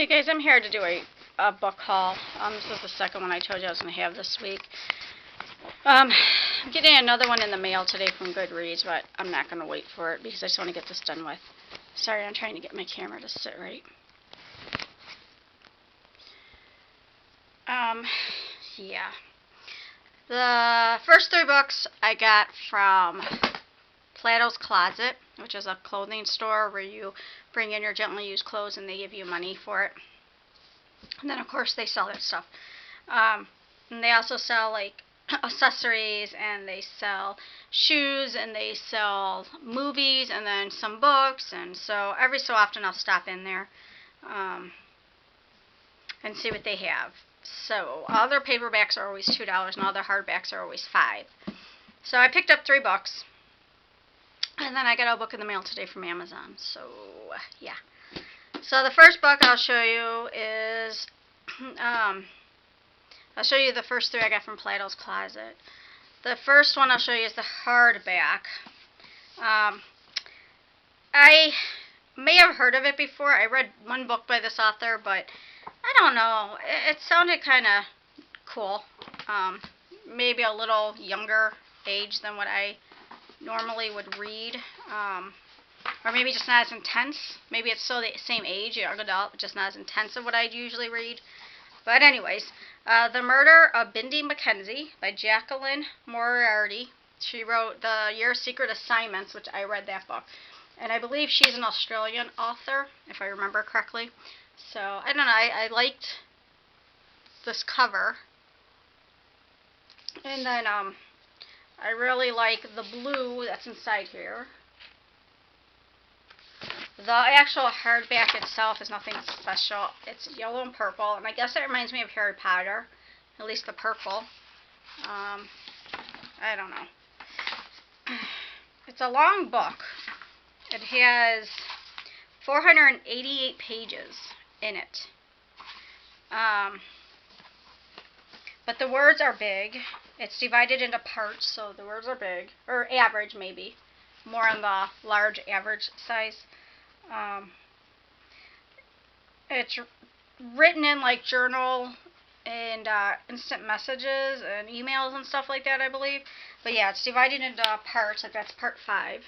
Hey guys, I'm here to do a book haul. This is the second one I told you I was going to have this week. I'm getting another one in the mail today from Goodreads, but I'm not going to wait for it because I just want to get this done with. Sorry, I'm trying to get my camera to sit right. Yeah. The first three books I got from Plato's Closet, which is a clothing store where you bring in your gently used clothes and they give you money for it. And then of course they sell that stuff. And they also sell like accessories, and they sell shoes, and they sell movies, and then some books. And so every so often I'll stop in there and see what they have. So all their paperbacks are always $2 and all their hardbacks are always $5. So I picked up 3 books. And then I got a book in the mail today from Amazon. So, yeah. So the first book I'll show you is, I'll show you the first 3 I got from Plato's Closet. The first one I'll show you is the hardback. I may have heard of it before. I read one book by this author, but I don't know. It sounded kind of cool. Maybe a little younger age than what I normally would read, or maybe just not as intense. Maybe it's still the same age, young adult, just not as intense of what I'd usually read. But anyways, The Murder of Bindi Mackenzie by Jacqueline Moriarty. She wrote The Year Secret Assignments, which I read that book, and I believe she's an Australian author, if I remember correctly. So I don't know, I liked this cover, and then I really like the blue that's inside here. The actual hardback itself is nothing special. It's yellow and purple, and I guess it reminds me of Harry Potter, at least the purple. I don't know. It's a long book. It has 488 pages in it. But the words are big. It's divided into parts, so the words are big, or average maybe, more on the large average size. It's written in like journal and instant messages and emails and stuff like that, I believe. But yeah, it's divided into parts, like that's part 5.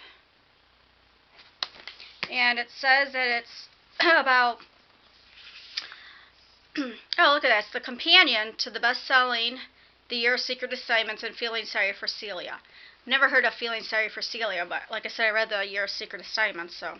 And it says that it's about oh, look at that. It's the companion to the best-selling The Year Secret Assignments and Feeling Sorry for Celia. I've never heard of Feeling Sorry for Celia, but like I said, I read The Year Secret Assignments, so.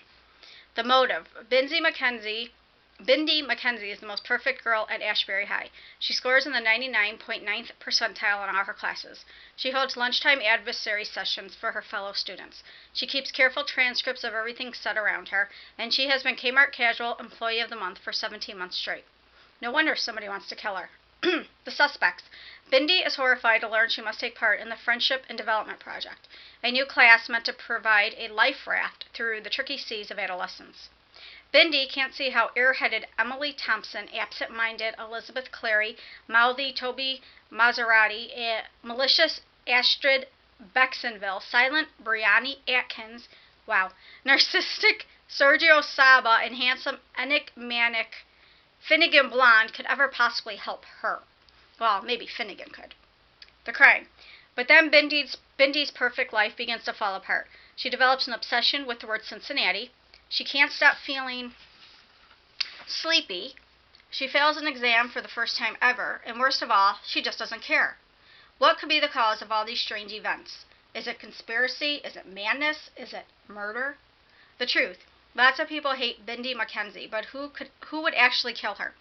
The motive. Bindi Mackenzie is the most perfect girl at Ashbury High. She scores in the 99.9th percentile in all her classes. She holds lunchtime adversary sessions for her fellow students. She keeps careful transcripts of everything said around her, and she has been Kmart Casual Employee of the Month for 17 months straight. No wonder somebody wants to kill her. The suspects. Bindi is horrified to learn she must take part in the Friendship and Development Project, a new class meant to provide a life raft through the tricky seas of adolescence. Bindi can't see how airheaded Emily Thompson, absent-minded Elizabeth Clary, mouthy Toby Maserati, malicious Astrid Bexonville, silent Brianni Atkins, wow, narcissistic Sergio Saba, and handsome enigmatic Finnegan Blonde could ever possibly help her. Well, maybe Finnegan could. The crime. But then Bindi's perfect life begins to fall apart. She develops an obsession with the word Cincinnati. She can't stop feeling sleepy. She fails an exam for the first time ever. And worst of all, she just doesn't care. What could be the cause of all these strange events? Is it conspiracy? Is it madness? Is it murder? The truth. Lots of people hate Bindi Mackenzie, but who would actually kill her?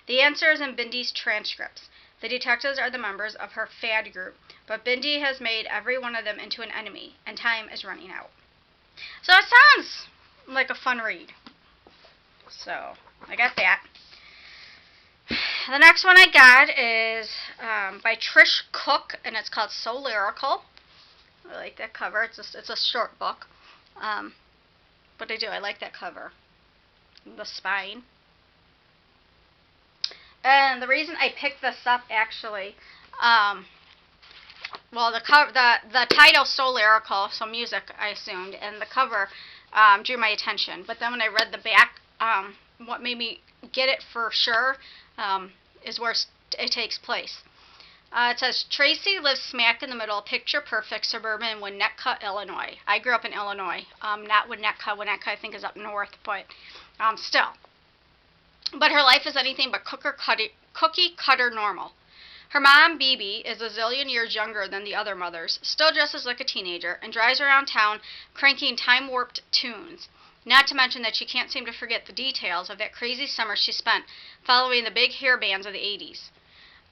The answer is in Bindi's transcripts. The detectives are the members of her fad group, but Bindi has made every one of them into an enemy, and time is running out. So it sounds like a fun read. So, I got that. The next one I got is by Trish Cook, and it's called So Lyrical. I like that cover. It's a short book. But I do. I like that cover. The spine. And the reason I picked this up, actually, well, the title So Lyrical, so music, I assumed, and the cover drew my attention. But then when I read the back, what made me get it for sure, is where it takes place. It says, Tracy lives smack in the middle of picture-perfect suburban Winnetka, Illinois. I grew up in Illinois, not Winnetka. Winnetka, I think, is up north, but still. But her life is anything but cookie cutter normal. Her mom, Bibi, is a zillion years younger than the other mothers, still dresses like a teenager, and drives around town cranking time-warped tunes. Not to mention that she can't seem to forget the details of that crazy summer she spent following the big hair bands of the 80s.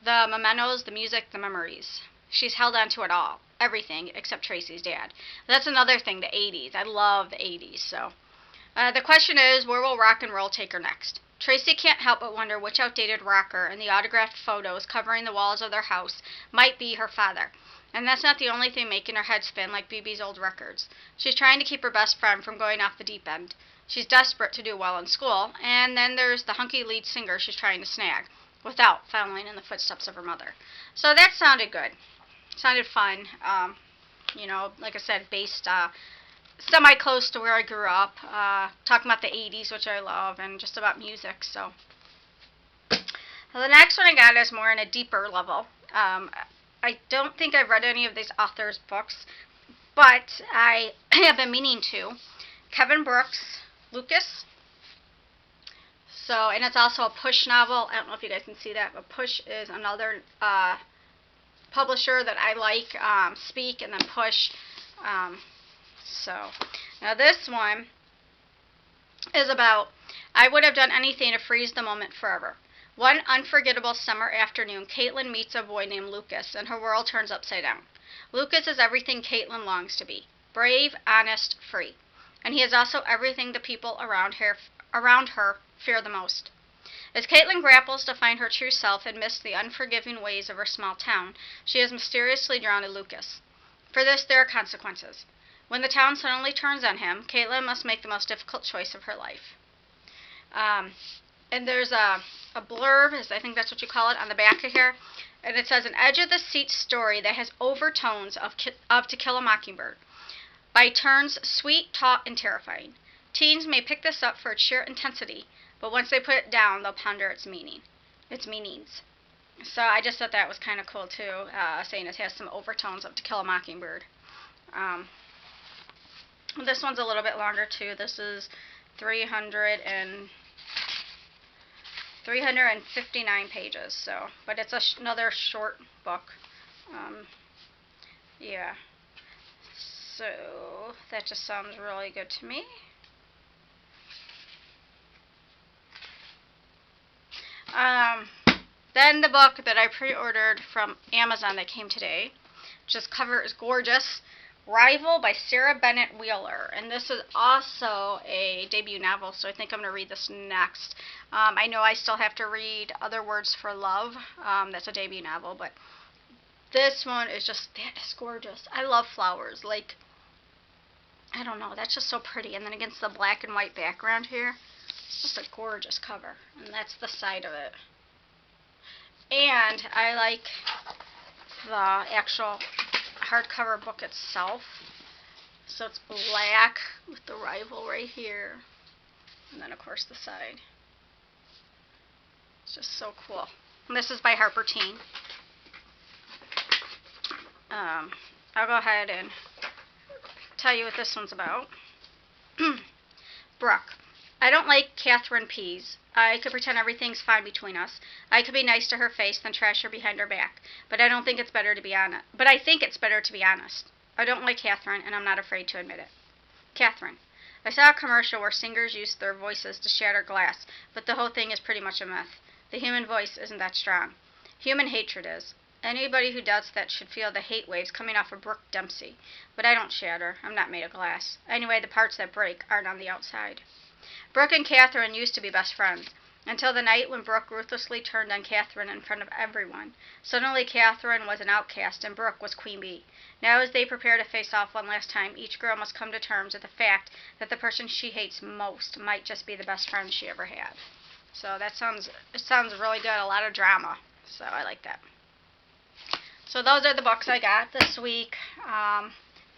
The mementos, the music, the memories. She's held on to it all. Everything except Tracy's dad. That's another thing, the 80s. I love the 80s. So, the question is, where will rock and roll take her next? Tracy can't help but wonder which outdated rocker in the autographed photos covering the walls of their house might be her father. And that's not the only thing making her head spin like Bibi's old records. She's trying to keep her best friend from going off the deep end. She's desperate to do well in school, and then there's the hunky lead singer she's trying to snag, without following in the footsteps of her mother. So that sounded good. Sounded fun. Like I said, based semi-close to where I grew up. Talking about the 80s, which I love, and just about music. So the next one I got is more in a deeper level. I don't think I've read any of these authors' books, but I have been meaning to. Kevin Brooks, Lucas. So, and it's also a Push novel. I don't know if you guys can see that, but Push is another publisher that I like. Speak and then Push. So, now this one is about, I would have done anything to freeze the moment forever. One unforgettable summer afternoon, Caitlin meets a boy named Lucas, and her world turns upside down. Lucas is everything Caitlin longs to be. Brave, honest, free. And he is also everything the people around her fear the most. As Caitlin grapples to find her true self amidst the unforgiving ways of her small town, she is mysteriously drawn to Lucas. For this, there are consequences. When the town suddenly turns on him, Caitlin must make the most difficult choice of her life. And there's a blurb, I think that's what you call it, on the back of here, and it says, an edge-of-the-seat story that has overtones of To Kill a Mockingbird. By turns, sweet, taut, and terrifying. Teens may pick this up for its sheer intensity, but once they put it down, they'll ponder its meanings. So I just thought that was kind of cool, too, saying it has some overtones of To Kill a Mockingbird. This one's a little bit longer, too. This is 359 pages, so, but it's another short book. Yeah. So, that just sounds really good to me. Then the book that I pre-ordered from Amazon that came today, just cover is gorgeous. Rival by Sarah Bennett Wheeler, and this is also a debut novel, so I think I'm going to read this next. I know I still have to read Other Words for Love. That's a debut novel, but this one is just, that is gorgeous. I love flowers. Like, I don't know, that's just so pretty. And then against the black and white background here, it's just a gorgeous cover. And that's the side of it. And I like the actual hardcover book itself. So it's black with the rival right here. And then, of course, the side. It's just so cool. And this is by Harper Teen. I'll go ahead and tell you what this one's about. Brooke. I don't like Catherine Pease. I could pretend everything's fine between us. I could be nice to her face, then trash her behind her back. But I think it's better to be honest. I don't like Catherine, and I'm not afraid to admit it. Catherine. I saw a commercial where singers used their voices to shatter glass, but the whole thing is pretty much a myth. The human voice isn't that strong. Human hatred is. Anybody who doubts that should feel the hate waves coming off of Brooke Dempsey. But I don't shatter. I'm not made of glass. Anyway, the parts that break aren't on the outside. Brooke and Catherine used to be best friends, until the night when Brooke ruthlessly turned on Catherine in front of everyone. Suddenly Catherine was an outcast and Brooke was Queen Bee. Now as they prepare to face off one last time, each girl must come to terms with the fact that the person she hates most might just be the best friend she ever had. So it sounds really good, a lot of drama. So I like that. So those are the books I got this week.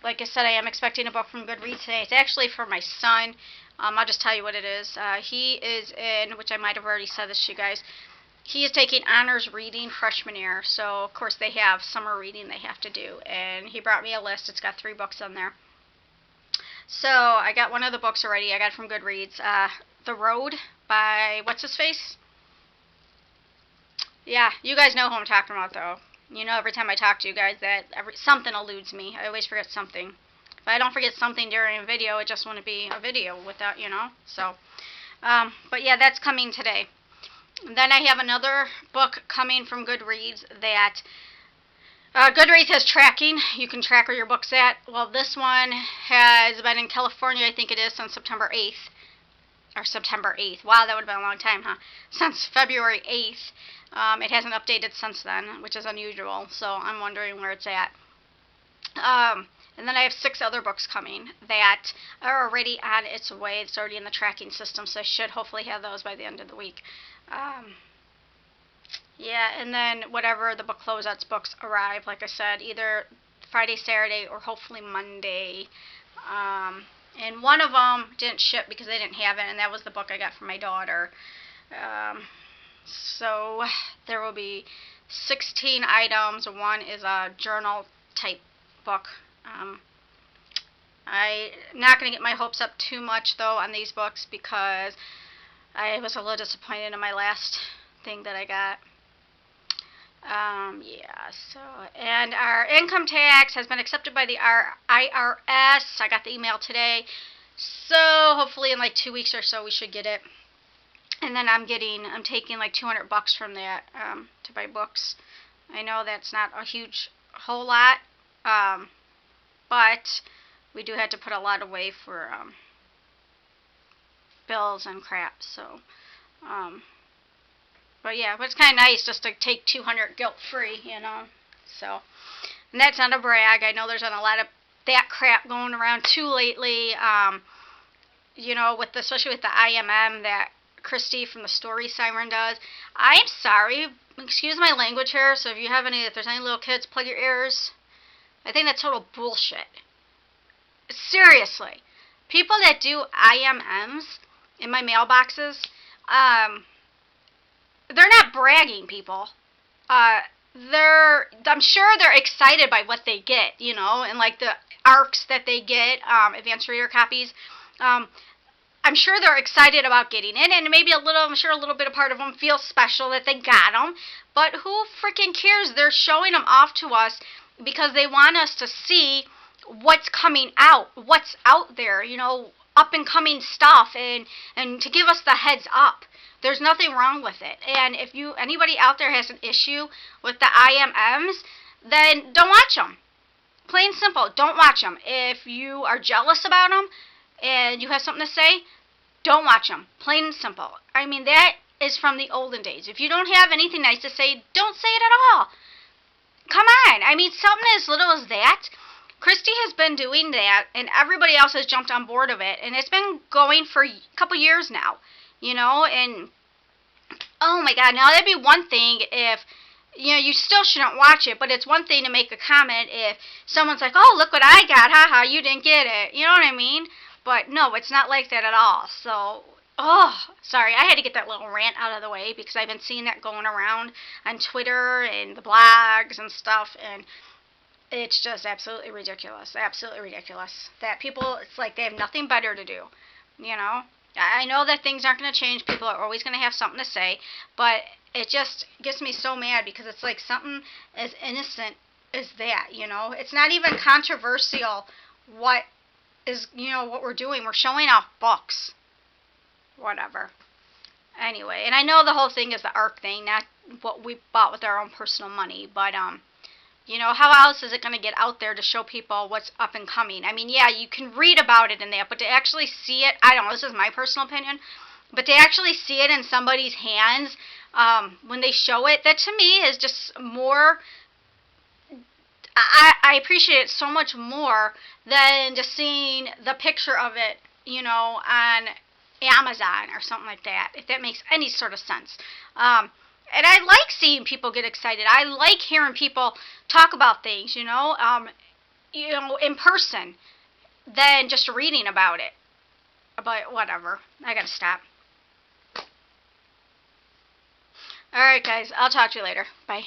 Like I said, I am expecting a book from Goodreads today. It's actually for my son. I'll just tell you what it is. He is in, which I might have already said this to you guys, he is taking honors reading freshman year. So, of course, they have summer reading they have to do. And he brought me a list. It's got 3 books on there. So, I got one of the books already. I got it from Goodreads. The Road by what's-his-face? Yeah, you guys know who I'm talking about, though. You know, every time I talk to you guys, that something eludes me. I always forget something. If I don't forget something during a video, it just wouldn't be a video without, So, but yeah, that's coming today. Then I have another book coming from Goodreads that Goodreads has tracking. You can track where your book's at. Well, this one has been in California, I think it is, since September 8th. Or September 8th. Wow, that would have been a long time, huh? Since February 8th. It hasn't updated since then, which is unusual. So I'm wondering where it's at. And then I have 6 other books coming that are already on its way. It's already in the tracking system, so I should hopefully have those by the end of the week. Yeah, and then whatever the book closeouts books arrive, like I said, either Friday, Saturday, or hopefully Monday. And one of them didn't ship because they didn't have it, and that was the book I got from my daughter. So there will be 16 items. One is a journal type book. I'm not going to get my hopes up too much, though, on these books because I was a little disappointed in my last thing that I got. Yeah, so, and our income tax has been accepted by the IRS. I got the email today, so hopefully in like 2 weeks or so we should get it. And then I'm taking like $200 from that to buy books. I know that's not a whole lot, but we do have to put a lot away for bills and crap. So, but yeah, but it's kind of nice just to take $200 guilt-free, So, and that's not a brag. I know there's been a lot of that crap going around too lately. Especially with the IMM that Christy from the Story Siren does. I'm sorry, excuse my language here. So if there's any little kids, plug your ears. I think that's total bullshit. Seriously, people that do IMMs in my mailboxes, they're not bragging, people. I'm sure they're excited by what they get, and like the ARCs that they get, advanced reader copies. I'm sure they're excited about getting it, and maybe I'm sure a little bit of part of them feels special that they got them, but who freaking cares? They're showing them off to us because they want us to see what's coming out, what's out there, up and coming stuff, and to give us the heads up. There's nothing wrong with it. And if anybody out there has an issue with the IMMs, then don't watch them. Plain simple, don't watch them. If you are jealous about them and you have something to say, don't watch them. Plain and simple. I mean, that is from the olden days. If you don't have anything nice to say, don't say it at all. Come on. I mean, something as little as that. Christy has been doing that, and everybody else has jumped on board of it, and it's been going for a couple years now, and oh my God, now that'd be one thing if, you still shouldn't watch it, but it's one thing to make a comment if someone's like, oh, look what I got, haha, you didn't get it, you know what I mean? But no, it's not like that at all. So, sorry, I had to get that little rant out of the way because I've been seeing that going around on Twitter and the blogs and stuff, and it's just absolutely ridiculous. Absolutely ridiculous. That people, it's like they have nothing better to do, I know that things aren't going to change. People are always going to have something to say, but it just gets me so mad because it's like something as innocent as that, It's not even controversial what is, what we're doing. We're showing off books. Whatever. Anyway, and I know the whole thing is the ARC thing, not what we bought with our own personal money, but, how else is it going to get out there to show people what's up and coming? I mean, yeah, you can read about it in that, but to actually see it, I don't know, this is my personal opinion, but to actually see it in somebody's hands when they show it, that to me is just more, I appreciate it so much more than just seeing the picture of it, on Amazon or something like that, if that makes any sort of sense. And I like seeing people get excited. I like hearing people talk about things, in person than just reading about it. But whatever. I gotta stop. Alright, guys. I'll talk to you later. Bye.